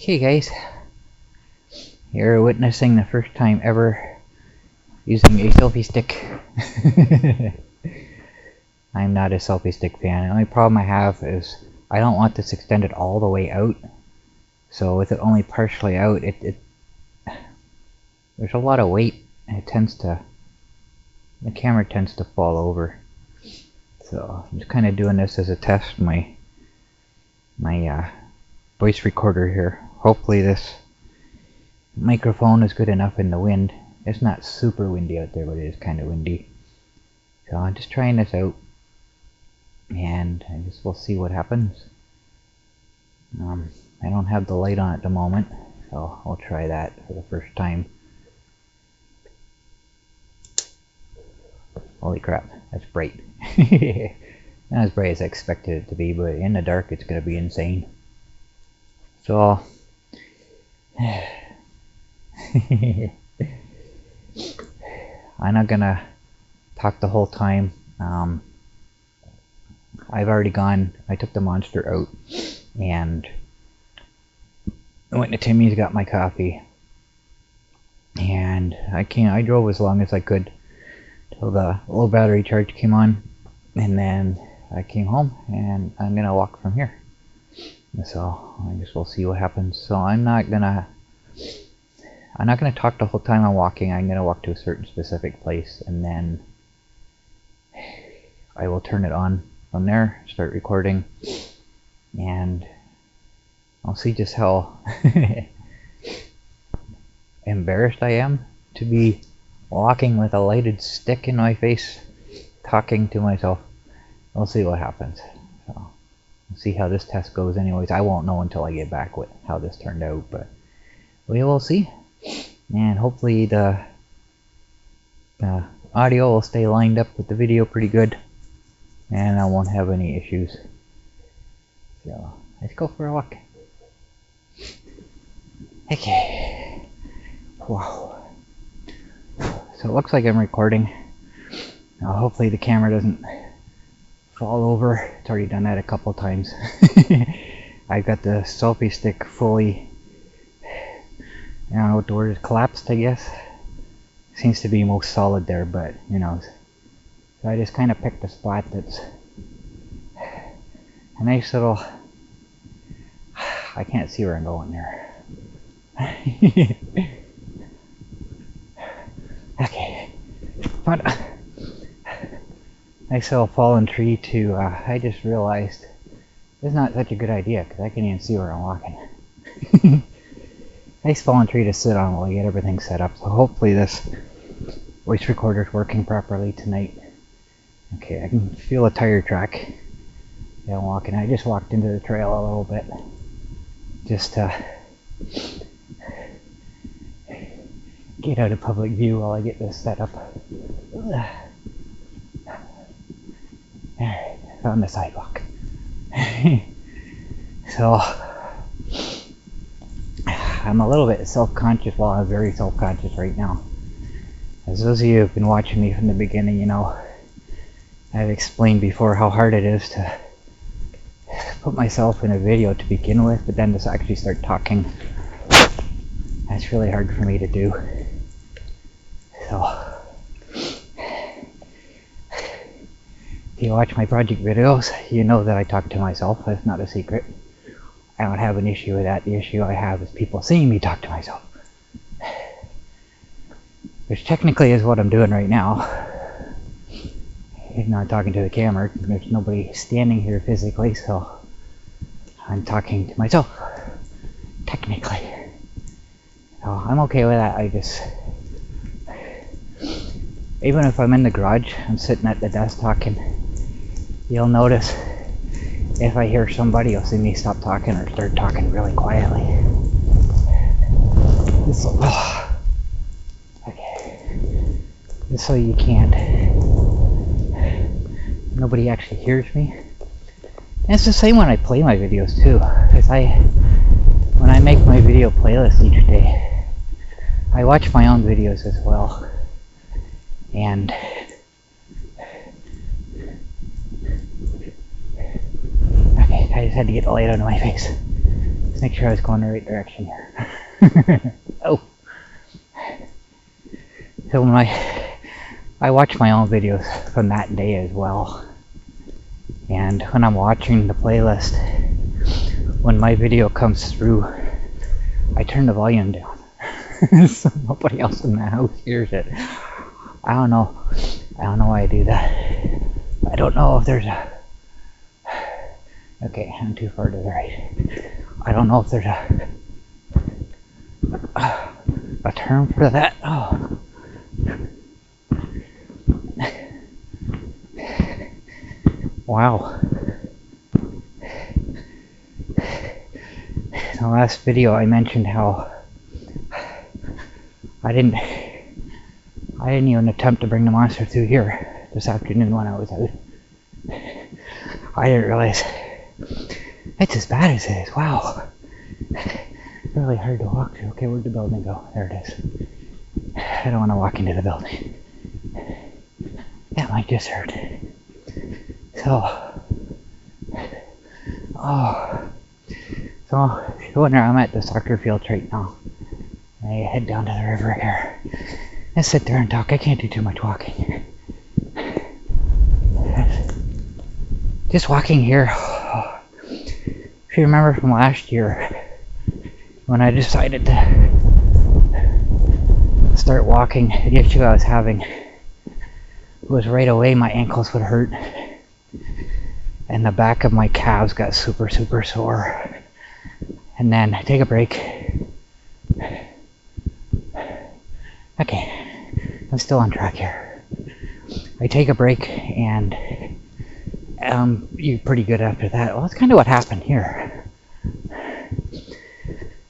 Okay guys, you're witnessing the first time ever using a selfie stick. I'm not a selfie stick fan. The only problem I have is I don't want this extended all the way out. So with it only partially out, there's a lot of weight and the camera tends to fall over. So I'm just kind of doing this as a test, my voice recorder here. Hopefully this microphone is good enough in the wind. It's not super windy out there, but it is kind of windy. So I'm just trying this out, and I guess we'll see what happens. I don't have the light on at the moment, so I'll try that for the first time. Holy crap, that's bright. Not as bright as I expected it to be, but in the dark it's going to be insane. So I'm not gonna talk the whole time. I've already gone. I took the monster out and I went to Timmy's, got my coffee, and I drove as long as I could till the low battery charge came on, and then I came home and I'm gonna walk from here. So I guess we'll see what happens. So I'm not gonna talk the whole time I'm walking. I'm gonna walk to a certain specific place, and then I will turn it on from there, start recording, and I'll see just how embarrassed I am to be walking with a lighted stick in my face, talking to myself. We'll see what happens. So we'll see how this test goes anyways. I won't know until I get back with how this turned out, but we will see. And hopefully the audio will stay lined up with the video pretty good, and I won't have any issues. So let's go for a walk. Okay. Wow. So it looks like I'm recording. Now hopefully the camera doesn't fall over. It's already done that a couple times. I got the selfie stick fully, I don't know what the word is, collapsed, I guess. Seems to be most solid there, but who knows. So I just kind of picked a spot that's a nice little, I can't see where I'm going there. Okay, but nice little fallen tree to, I just realized it's not such a good idea because I can't even see where I'm walking. Nice fallen tree to sit on while I get everything set up. So hopefully this voice recorder is working properly tonight. Okay, I can feel a tire track. Yeah, I'm walking. I just walked into the trail a little bit, just to get out of public view while I get this set up. Alright, on the sidewalk. So I'm a little bit self-conscious. Well, I'm very self-conscious right now. As those of you who have been watching me from the beginning, you know, I've explained before how hard it is to put myself in a video to begin with, but then to actually start talking, that's really hard for me to do. So if you watch my project videos, you know that I talk to myself. That's not a secret. I don't have an issue with that. The issue I have is people seeing me talk to myself, which technically is what I'm doing right now. Even though I'm talking to the camera, there's nobody standing here physically, so I'm talking to myself, technically. So I'm okay with that. I just, even if I'm in the garage, I'm sitting at the desk talking, you'll notice if I hear somebody, you'll see me stop talking or start talking really quietly. Okay. Just so you can't, nobody actually hears me. And it's the same when I play my videos too. Because when I make my video playlist each day, I watch my own videos as well. And okay, I just had to get the light out of my face. Make sure I was going the right direction here. Oh. So when I watch my own videos from that day as well. And when I'm watching the playlist, when my video comes through, I turn the volume down. So nobody else in the house hears it. I don't know why I do that. I don't know if there's a... Okay, I'm too far to the right. I don't know if there's a term for that. Oh. Wow. In the last video I mentioned how I didn't even attempt to bring the monster through here this afternoon when I was out. I didn't realize it's as bad as it is. Wow. Really hard to walk through. Okay, where'd the building go? There it is. I don't want to walk into the building. That might just hurt. So if you wonder, I'm at the soccer field right now. I head down to the river here. I sit there and talk. I can't do too much walking. Just walking here. If you remember from last year, when I decided to start walking, the issue I was having was right away my ankles would hurt. And the back of my calves got super sore. And then I take a break. Okay, I'm still on track here. I take a break and you're pretty good after that. Well, that's kind of what happened here.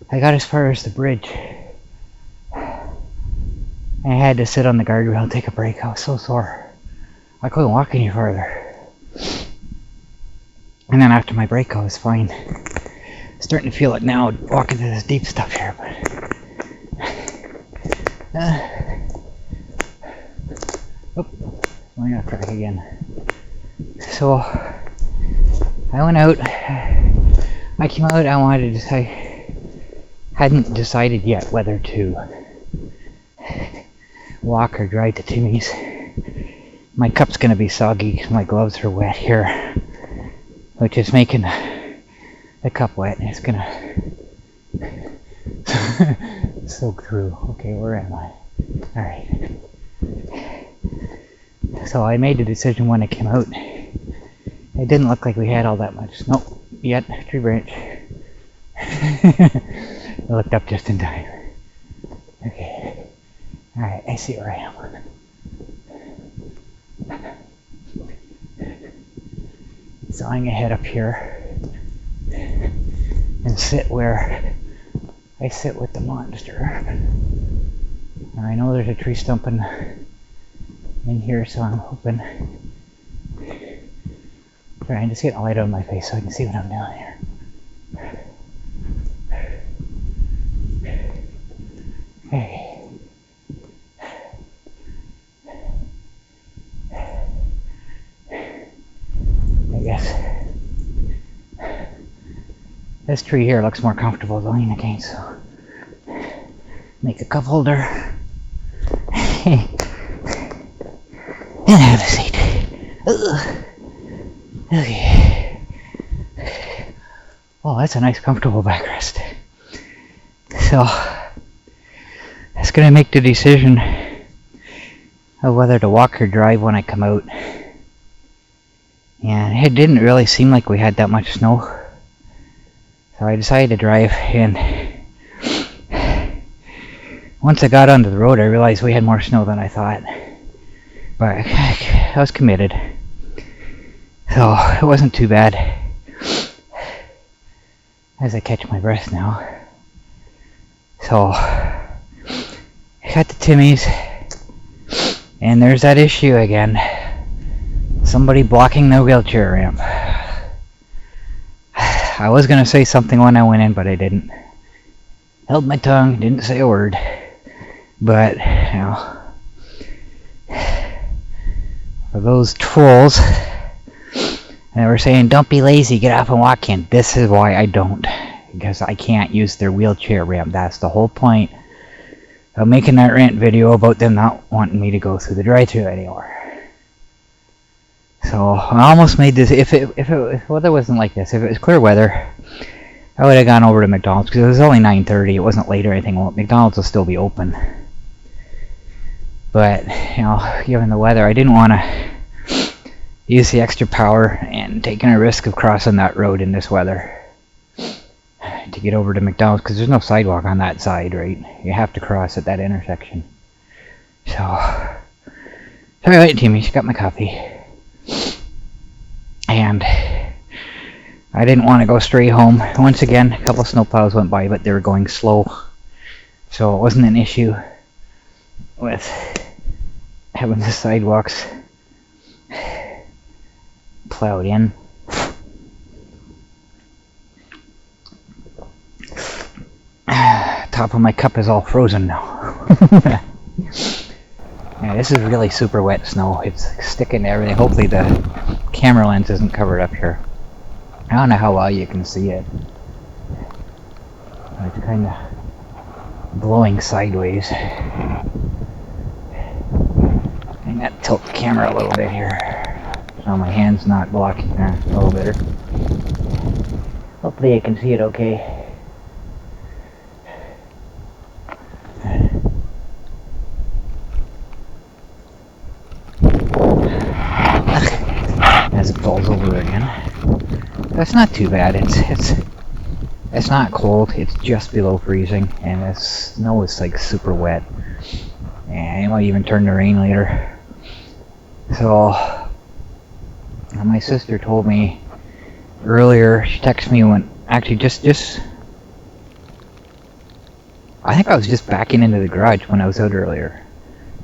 I got as far as the bridge. I had to sit on the guardrail and take a break. I was so sore. I couldn't walk any farther. And then after my break, I was fine. Starting to feel it now, walking through this deep stuff here, but going off track again. So I went out. I came out. I wanted to decide. Hadn't decided yet whether to walk or drive to Timmy's. My cup's gonna be soggy because my gloves are wet here, which is making the cup wet, and it's gonna soak through. Okay, where am I? Alright. So I made the decision when I came out. It didn't look like we had all that much snow yet. Tree branch. I looked up just in time. Okay. Alright, I see where I am. So I'm gonna head up here and sit where I sit with the monster. And I know there's a tree stump in here, so I'm hoping. Sorry, I'm just getting a light on my face so I can see what I'm doing here. Hey. I guess this tree here looks more comfortable to lean against, so make a cup holder and have a seat. Okay. Oh, that's a nice comfortable backrest. So it's gonna make the decision of whether to walk or drive when I come out. And it didn't really seem like we had that much snow, so I decided to drive. And once I got onto the road, I realized we had more snow than I thought, but I was committed, so it wasn't too bad. As I catch my breath now, so I got to Timmy's, and there's that issue again. Somebody blocking the wheelchair ramp. I was gonna say something when I went in, but I didn't. Held my tongue, didn't say a word. But, you know, for those trolls that were saying, don't be lazy, get up and walk in, this is why I don't. because I can't use their wheelchair ramp. That's the whole point of making that rant video, about them not wanting me to go through the drive-thru anymore. So I almost made this, if weather wasn't like this, if it was clear weather, I would have gone over to McDonald's, because it was only 9:30, it wasn't late or anything. Well, McDonald's will still be open. But, you know, given the weather, I didn't want to use the extra power and taking a risk of crossing that road in this weather to get over to McDonald's, because there's no sidewalk on that side, right? You have to cross at that intersection. So, alright, Timmy, got my coffee. And I didn't want to go straight home. Once again, a couple snowplows went by, but they were going slow. So it wasn't an issue with having the sidewalks plowed in. Top of my cup is all frozen now. Yeah, this is really super wet snow. It's sticking to everything. Hopefully the camera lens isn't covered up here. I don't know how well you can see it. It's kind of blowing sideways. And that tilt the camera a little bit here, so my hand's not blocking there. A little better. Hopefully you can see it okay. As it falls over again. That's not too bad. It's not cold. It's just below freezing, and the snow is like super wet, and it might even turn to rain later. So my sister told me earlier. She texted me when actually just I think I was just backing into the garage when I was out earlier,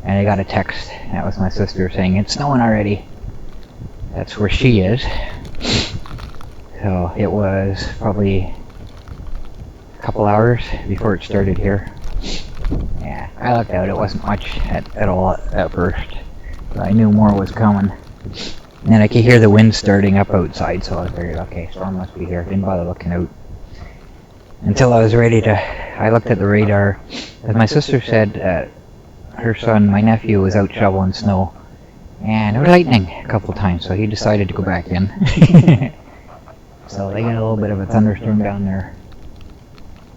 and I got a text. That was my sister saying it's snowing already. That's where she is. So it was probably a couple hours before it started here. Yeah, I looked out. It wasn't much at all at first, but I knew more was coming. And then I could hear the wind starting up outside, so I figured, okay, storm must be here. Didn't bother looking out until I was ready to. I looked at the radar. As my sister said, her son, my nephew, was out shoveling snow, and there was lightning a couple times, so he decided to go back in. So they got a little bit of a thunderstorm down there,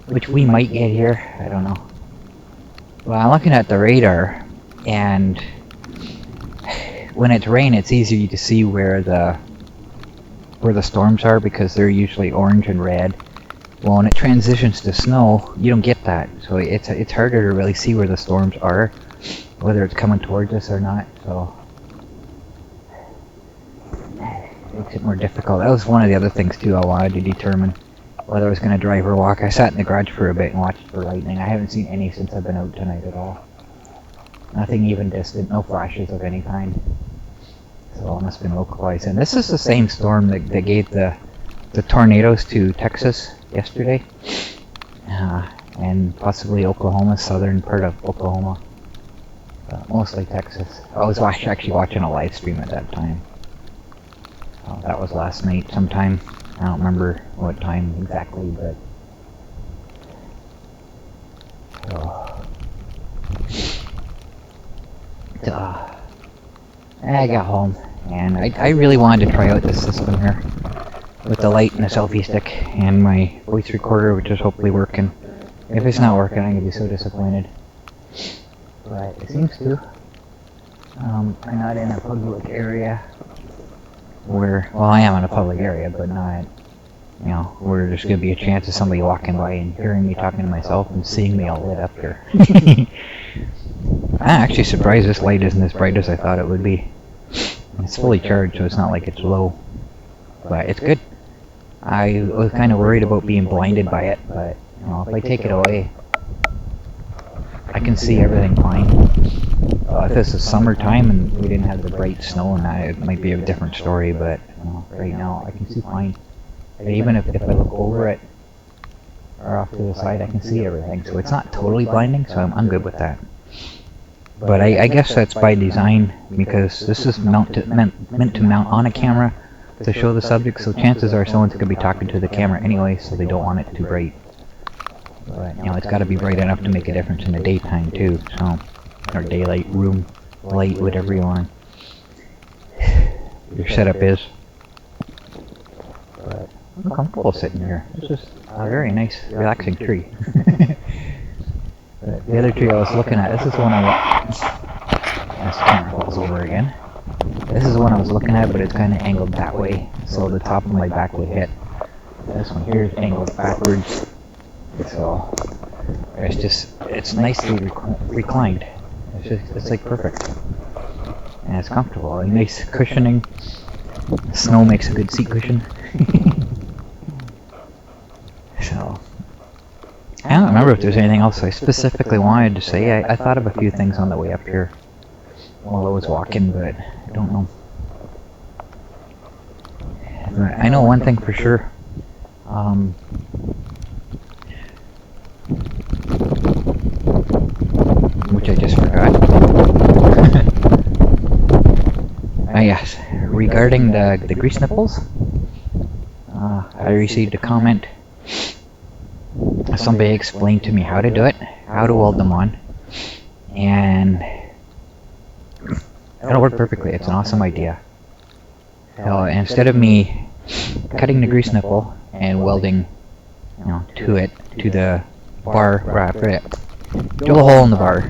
which we might get here. I don't know. Well, I'm looking at the radar, and when it's rain, it's easy to see where the storms are, because they're usually orange and red. Well, when it transitions to snow, you don't get that, so it's harder to really see where the storms are, whether it's coming towards us or not. So it makes it more difficult. That was one of the other things too. I wanted to determine whether I was going to drive or walk. I sat in the garage for a bit and watched for lightning. I haven't seen any since I've been out tonight at all. Nothing even distant, no flashes of any kind. So it must have been localized. And this is the same storm that gave the tornadoes to Texas yesterday, and possibly Oklahoma, southern part of Oklahoma, but mostly Texas. I was actually watching a live stream at that time. That was last night sometime. I don't remember what time exactly, but I got home, and I really wanted to try out this system here with the light and the selfie stick and my voice recorder, which is hopefully working. If it's not working, I'm gonna be so disappointed. But it seems to. I'm not in a public area where, well, I am in a public area, but not, you know, where there's gonna be a chance of somebody walking by and hearing me talking to myself and seeing me all lit up here. I'm actually surprised this light isn't as bright as I thought it would be. It's fully charged, so it's not like it's low, but it's good. I was kind of worried about being blinded by it, but you know, if I take it away, I can see everything fine. If this is summertime and we didn't have the bright snow and that, it might be a different story, but you know, right now I can see fine. And even if I look over it or off to the side, I can see everything. So it's not totally blinding, so I'm good with that. But I guess that's by design, because this is meant to mount on a camera, to show the subject, so chances are someone's going to be talking to the camera anyway, so they don't want it too bright. But, you know, it's got to be bright enough to make a difference in the daytime too, so, or daylight, room light, whatever you want your setup is. But I'm comfortable sitting here. It's just a very nice, relaxing tree. But the other tree I was looking at, this is one this camera falls over again. This is the one I was looking at, but it's kind of angled that way, so the top of my back would hit. This one here is angled backwards, so it's nicely reclined. It's like perfect, and it's comfortable. And nice cushioning. Snow makes a good seat cushion. So I don't remember if there's anything else I specifically wanted to say. I thought of a few things on the way up here while I was walking, but I don't know. But I know one thing for sure. Which I just forgot. Yes, regarding the grease nipples, I received a comment. Somebody explained to me how to do it, how to weld them on, and it'll work perfectly. It's an awesome idea. So instead of me cutting the grease nipple and welding, you know, to the bar where I put it, drill a hole in the bar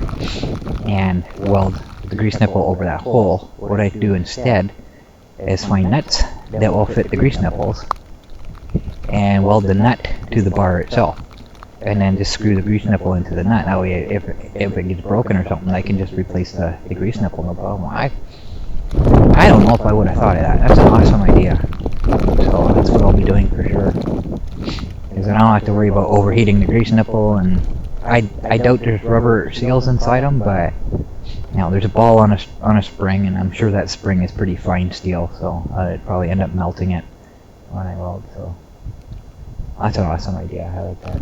and weld the grease nipple over that hole. What I do instead is find nuts that will fit the grease nipples and weld the nut to the bar itself, and then just screw the grease nipple into the nut. That way, if it gets broken or something, I can just replace the grease nipple, no problem. I don't know if I would have thought of that. That's an awesome idea. So that's what I'll be doing for sure. Because I don't have to worry about overheating the grease nipple, and I doubt there's rubber seals inside them, but you know, there's a ball on a spring, and I'm sure that spring is pretty fine steel, so I'd probably end up melting it when I weld. So that's an awesome idea. I like that.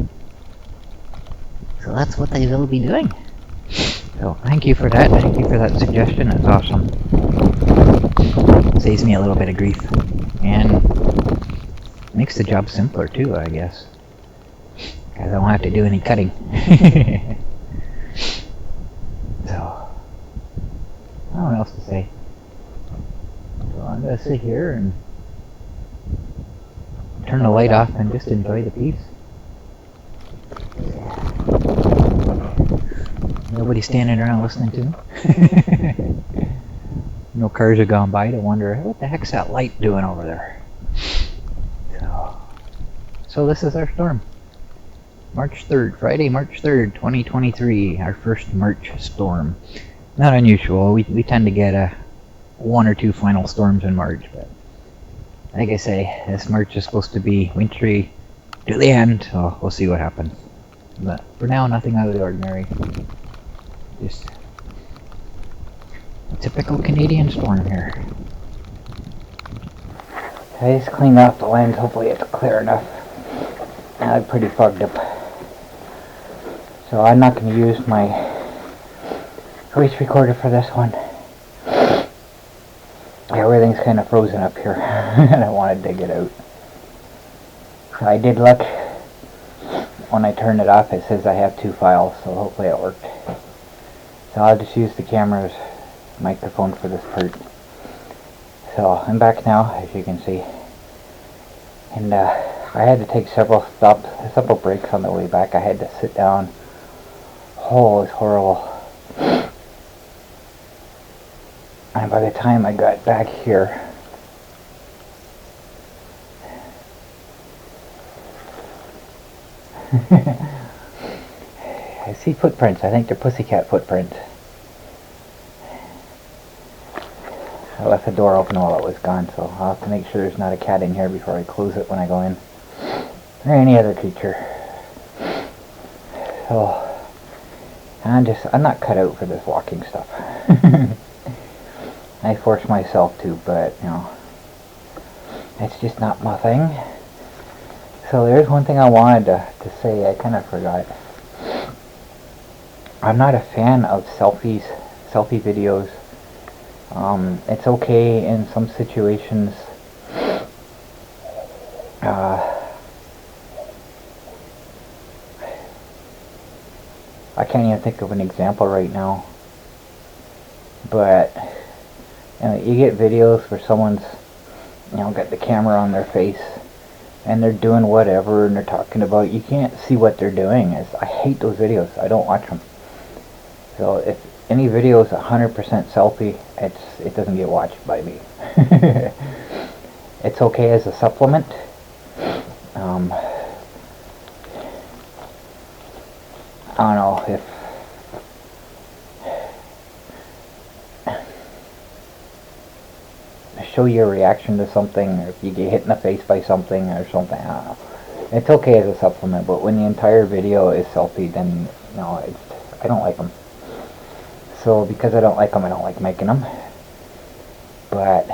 So that's what they will be doing. So thank you for that. Thank you for that suggestion. That's awesome. Saves me a little bit of grief and makes the job simpler too, I guess. Because I don't have to do any cutting. So I don't know what else to say. So I'm gonna sit here and turn the light off and just enjoy the peace. Nobody standing around listening to me. No cars have gone by to wonder, what the heck's that light doing over there? So this is our storm. March 3rd, Friday, March 3rd, 2023, our first March storm. Not unusual. We tend to get one or two final storms in March, but like I say, this March is supposed to be wintry to the end, so we'll see what happens. But for now, nothing out of the ordinary. Just a typical Canadian storm here. I just cleaned off the lens. Hopefully it's clear enough. I'm pretty fogged up. So I'm not going to use my voice recorder for this one. Everything's kind of frozen up here and I want to dig it out. So I did look. When I turn it off, it says I have 2 files, so hopefully it worked. So I'll just use the camera's microphone for this part. So I'm back now, as you can see. And I had to take several breaks on the way back. I had to sit down. Oh, it was horrible. And by the time I got back here, I see footprints. I think they're pussycat footprints. I left the door open while it was gone, so I'll have to make sure there's not a cat in here before I close it when I go in. Or any other creature. So I'm not cut out for this walking stuff. I force myself to, but you know, it's just not my thing. So there's one thing I wanted to say. I kind of forgot. I'm not a fan of selfie videos. It's okay in some situations, I can't even think of an example right now, but you get videos where someone's got the camera on their face and they're doing whatever and they're talking about, you can't see what they're doing. I hate those videos. I don't watch them. So if any video is 100% selfie, it doesn't get watched by me. It's okay as a supplement. I don't know if show your reaction to something, or if you get hit in the face by something or something. I don't know. It's okay as a supplement, but when the entire video is selfie, then I don't like them. So because I don't like them, I don't like making them. But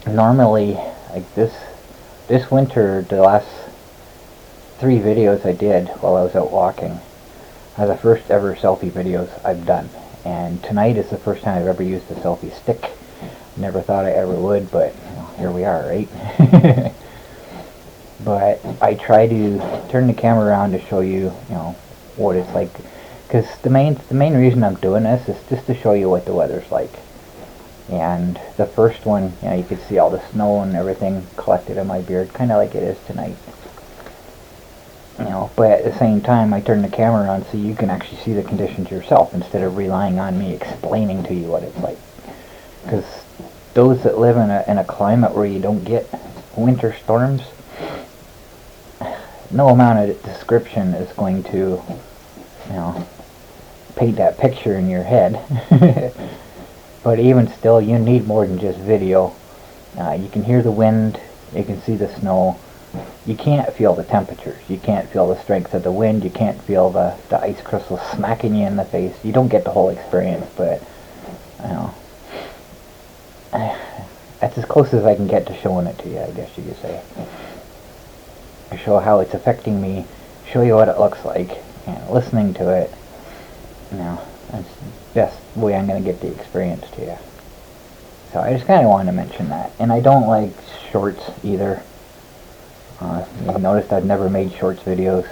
normally, like this winter, the last 3 videos I did while I was out walking are the first ever selfie videos I've done. And tonight is the first time I've ever used a selfie stick. Never thought I ever would, but here we are, right? But I try to turn the camera around to show you, what it's like. Because the main reason I'm doing this is just to show you what the weather's like. And the first one, you could see all the snow and everything collected in my beard, kind of like it is tonight. But at the same time, I turn the camera on so you can actually see the conditions yourself instead of relying on me explaining to you what it's like. Because those that live in a climate where you don't get winter storms, no amount of description is going to, paint that picture in your head. But even still, you need more than just video. You can hear the wind, you can see the snow. You can't feel the temperatures. You can't feel the strength of the wind. You can't feel the ice crystals smacking you in the face. You don't get the whole experience, but that's as close as I can get to showing it to you, I guess you could say. I show how it's affecting me, show you what it looks like, and listening to it, that's the best way I'm going to get the experience to you. So I just kind of wanted to mention that. And I don't like shorts either. You noticed I've never made shorts videos.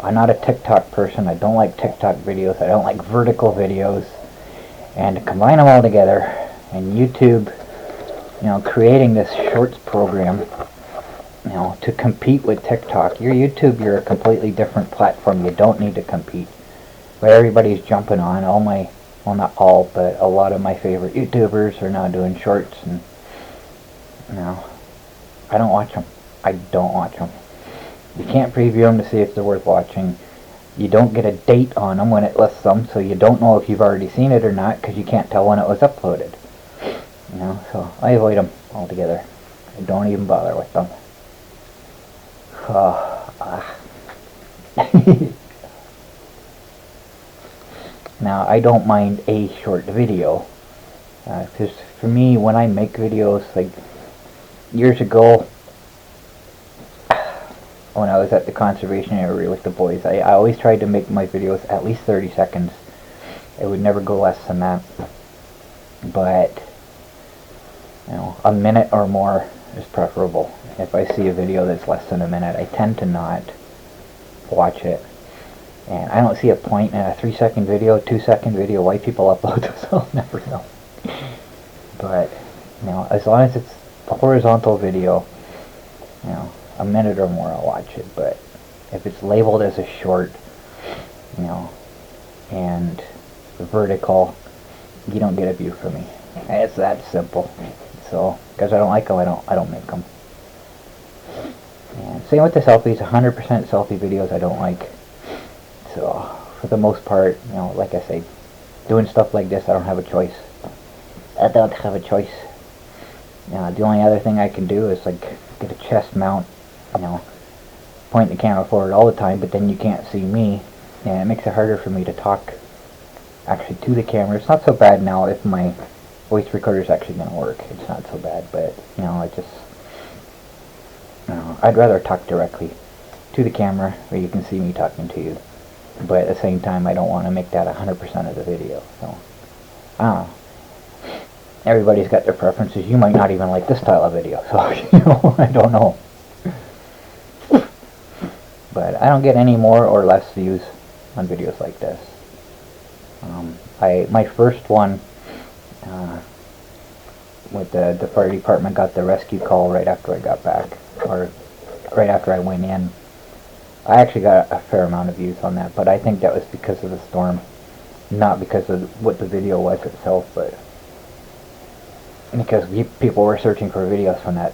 I'm not a TikTok person. I don't like TikTok videos. I don't like vertical videos. And to combine them all together, and YouTube, creating this shorts program, to compete with TikTok. You're a completely different platform. You don't need to compete. But everybody's jumping on. Well, not all, but a lot of my favorite YouTubers are now doing shorts, and I don't watch them. I don't watch them. You can't preview them to see if they're worth watching. You don't get a date on them when it lists them, so you don't know if you've already seen it or not, because you can't tell when it was uploaded. So I avoid them altogether. I don't even bother with them. Now, I don't mind a short video, because for me, when I make videos, like years ago, when I was at the conservation area with the boys, I always tried to make my videos at least 30 seconds. It would never go less than that. But, a minute or more is preferable. If I see a video that's less than a minute, I tend to not watch it. And I don't see a point in a 3-second video, 2-second video, why people upload those, I'll never know. But, as long as it's a horizontal video, a minute or more I'll watch it. But if it's labeled as a short, and vertical, you don't get a view from me. And it's that simple. So, because I don't like them, I don't make them. And same with the selfies. 100% selfie videos I don't like. So, for the most part, like I say, doing stuff like this, I don't have a choice. I don't have a choice. The only other thing I can do is like get a chest mount, point the camera forward all the time, but then you can't see me, and it makes it harder for me to talk actually to the camera. It's not so bad now if my voice recorder is actually going to work. It's not so bad, but I just, I'd rather talk directly to the camera where you can see me talking to you, but at the same time I don't want to make that 100% of the video. So I don't know. everybody's got their preferences. You might not even like this style of video, so you know, I don't know. But I don't get any more or less views on videos like this. My first one with the fire department got the rescue call right after I got back, or right after I went in. I actually got a fair amount of views on that, but I think that was because of the storm, not because of what the video was itself, but because people were searching for videos from that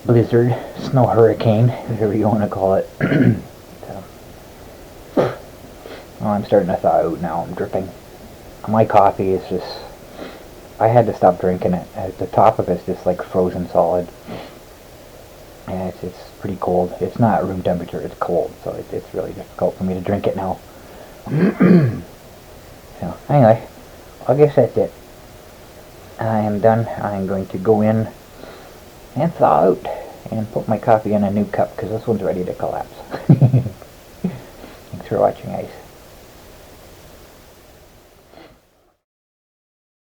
blizzard, snow hurricane, whatever you want to call it. So, well, I'm starting to thaw out now. I'm dripping. My coffee is just, I had to stop drinking it. The top of it's just like frozen solid. And it's pretty cold. It's not room temperature, it's cold, so it's really difficult for me to drink it now. So, anyway, I guess that's it. I am done. I am going to go in and thaw out and put my coffee in a new cup because this one's ready to collapse. Thanks for watching, guys.